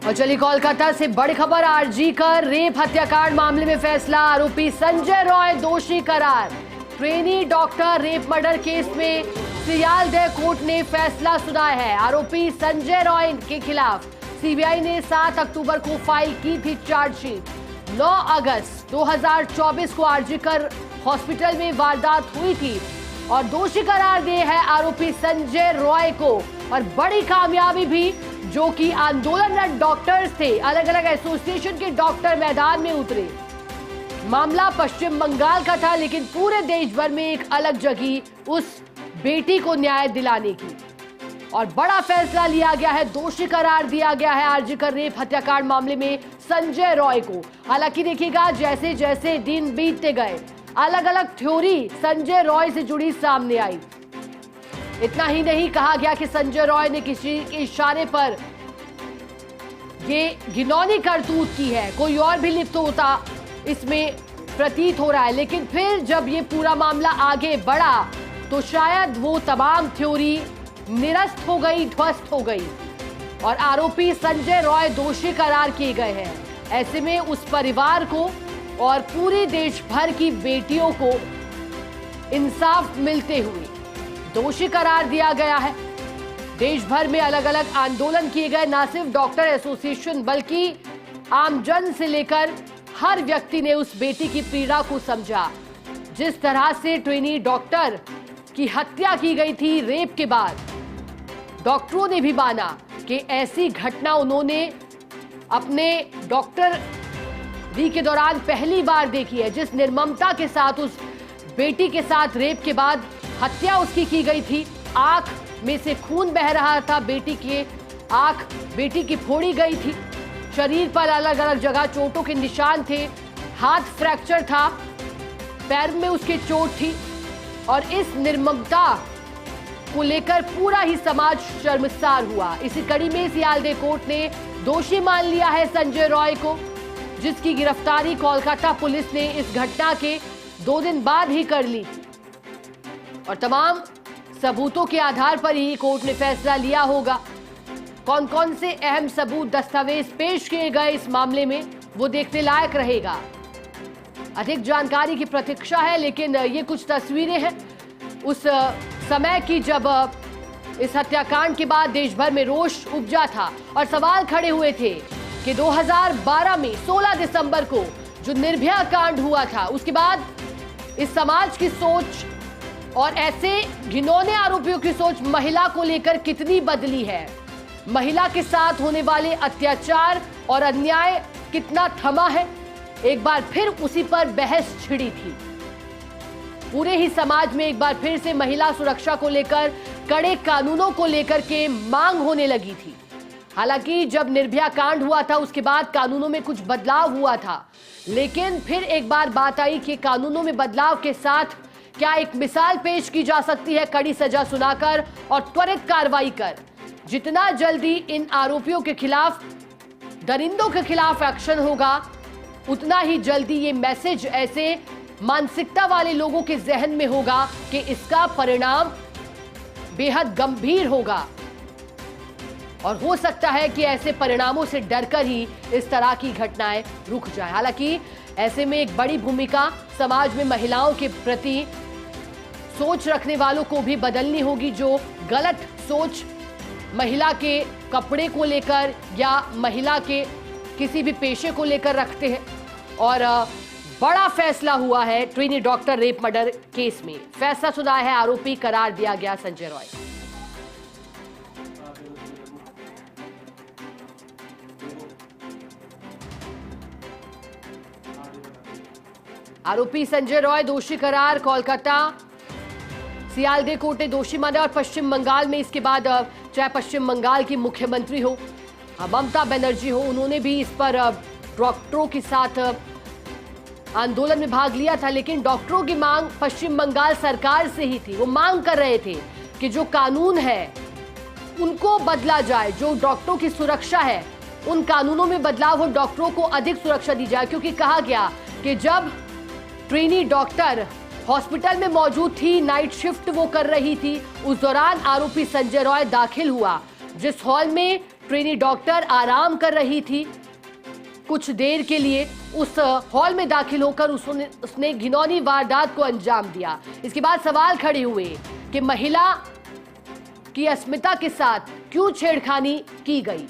और चलिए कोलकाता से बड़ी खबर, आरजी कर रेप हत्याकांड मामले में फैसला, आरोपी संजय रॉय दोषी करार। Trainee doctor rape murder case में सियालदह कोर्ट ने फैसला सुनाया है। आरोपी संजय रॉय के खिलाफ सीबीआई ने 7 अक्टूबर को फाइल की थी चार्जशीट। 9 अगस्त 2024 को आरजी कर हॉस्पिटल में वारदात हुई थी और दोषी करार दिए है आरोपी संजय रॉय को। और बड़ी कामयाबी भी, जो कि आंदोलनरत डॉक्टर्स थे, अलग अलग एसोसिएशन के डॉक्टर मैदान में उतरे। मामला पश्चिम बंगाल का था, लेकिन पूरे देश भर में एक अलग जगी उस बेटी को न्याय दिलाने की। और बड़ा फैसला लिया गया है, दोषी करार दिया गया है आरजी कर रेप हत्याकांड मामले में संजय रॉय को। हालांकि देखिएगा, जैसे जैसे दिन बीतते गए अलग अलग थ्योरी संजय रॉय से जुड़ी सामने आई। इतना ही नहीं, कहा गया कि संजय रॉय ने किसी के इशारे पर ये घिनौनी करतूत की है, कोई और भी लिप्त होता इसमें प्रतीत हो रहा है। लेकिन फिर जब ये पूरा मामला आगे बढ़ा तो शायद वो तमाम थ्योरी निरस्त हो गई, ध्वस्त हो गई और आरोपी संजय रॉय दोषी करार किए गए हैं। ऐसे में उस परिवार को और पूरे देश भर की बेटियों को इंसाफ मिलते हुए दोषी करार दिया गया है। देश भर में अलग अलग आंदोलन किए गए, ना सिर्फ डॉक्टर एसोसिएशन बल्कि आमजन से लेकर हर व्यक्ति ने उस बेटी की पीड़ा को समझा। जिस तरह से ट्रेनी डॉक्टर की हत्या की गई थी रेप के बाद, डॉक्टरों ने भी माना कि ऐसी घटना उन्होंने अपने डॉक्टर डी के दौरान पहली बार देखी है। जिस निर्ममता के साथ उस बेटी के साथ रेप के बाद हत्या उसकी की गई थी, आंख में से खून बह रहा था, बेटी की फोड़ी गई थी, शरीर पर अलग अलग जगह चोटों के निशान थे, हाथ फ्रैक्चर था, पैर में उसके चोट थी। और इस निर्ममता को लेकर पूरा ही समाज शर्मसार हुआ। इसी कड़ी में सियालदह कोर्ट ने दोषी मान लिया है संजय रॉय को, जिसकी गिरफ्तारी कोलकाता पुलिस ने इस घटना के 2 दिन बाद ही कर ली और तमाम सबूतों के आधार पर ही कोर्ट ने फैसला लिया होगा। कौन कौन से अहम सबूत, दस्तावेज पेश किए गए इस मामले में, वो देखने लायक रहेगा। अधिक जानकारी की प्रतीक्षा है, लेकिन ये कुछ तस्वीरें हैं उस समय की जब इस हत्याकांड के बाद देश भर में रोष उपजा था और सवाल खड़े हुए थे कि 2012 में 16 दिसंबर को जो निर्भया कांड हुआ था, उसके बाद इस समाज की सोच और ऐसे घिनौने आरोपियों की सोच महिला को लेकर कितनी बदली है। महिला के साथ होने वाले अत्याचार और अन्याय कितना थमा है। एक बार फिर उसी पर बहस छिड़ी थी। पूरे ही समाज में एक बार फिर से महिला सुरक्षा को लेकर, कड़े कानूनों को लेकर के मांग होने लगी थी। हालांकि जब निर्भया कांड हुआ था उसके बाद कानूनों में कुछ बदलाव हुआ था, लेकिन फिर एक बार बात आई कि कानूनों में बदलाव के साथ क्या एक मिसाल पेश की जा सकती है, कड़ी सजा सुनाकर और त्वरित कार्रवाई कर। जितना जल्दी इन आरोपियों के खिलाफ, दरिंदों के खिलाफ एक्शन होगा, उतना ही जल्दी ये मैसेज ऐसे मानसिकता वाले लोगों के जहन में होगा कि इसका परिणाम बेहद गंभीर होगा और हो सकता है कि ऐसे परिणामों से डरकर ही इस तरह की घटनाएं रुक जाए। हालांकि ऐसे में एक बड़ी भूमिका समाज में महिलाओं के प्रति सोच रखने वालों को भी बदलनी होगी, जो गलत सोच महिला के कपड़े को लेकर या महिला के किसी भी पेशे को लेकर रखते हैं। और बड़ा फैसला हुआ है trainee doctor rape murder case में। फैसला सुनाया है, आरोपी करार दिया गया संजय रॉय। आरोपी संजय रॉय दोषी करार, कोलकाता सियालदह कोर्ट ने दोषी माना। और पश्चिम बंगाल में इसके बाद, चाहे पश्चिम बंगाल की मुख्यमंत्री हो ममता बनर्जी हो, उन्होंने भी इस पर डॉक्टरों के साथ आंदोलन में भाग लिया था। लेकिन डॉक्टरों की मांग पश्चिम बंगाल सरकार से ही थी। वो मांग कर रहे थे कि जो कानून है उनको बदला जाए, जो डॉक्टरों की सुरक्षा है उन कानूनों में बदलाव हो, डॉक्टरों को अधिक सुरक्षा दी जाए। क्योंकि कहा गया कि जब ट्रेनी डॉक्टर हॉस्पिटल में मौजूद थी, नाइट शिफ्ट वो कर रही थी, उस दौरान आरोपी संजय रॉय दाखिल हुआ, जिस हॉल में ट्रेनी डॉक्टर आराम कर रही थी। कुछ देर के लिए उस हॉल में दाखिल होकर उसने घिनौनी वारदात को अंजाम दिया। इसके बाद सवाल खड़े हुए कि महिला की अस्मिता के साथ क्यों छेड़खानी की गई।